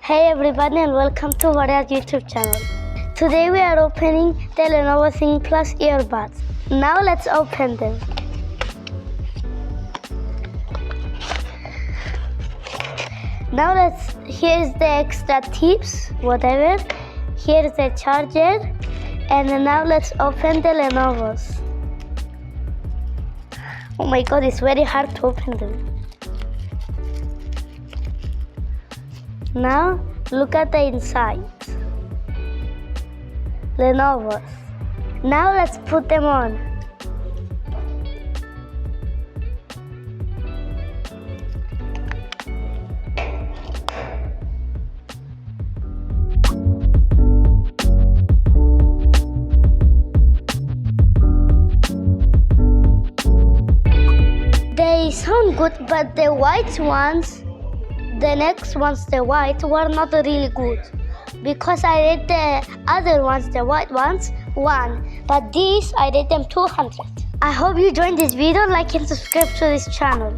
Hey everybody and welcome to VORÈAS YouTube channel. Today we are opening the Lenovo ThinkPlus earbuds. Now let's open them. Here's the extra tips, whatever. Here's the charger. And now let's open the Lenovos. Oh my god, it's very hard to open them. Now, look at the inside. Lenovo. Now let's put them on. They sound good, but the white ones, the next ones, the white, were not really good. Because I rate the other ones, the white ones, 1. But these, I rate them 200. I hope you enjoyed this video, like and subscribe to this channel.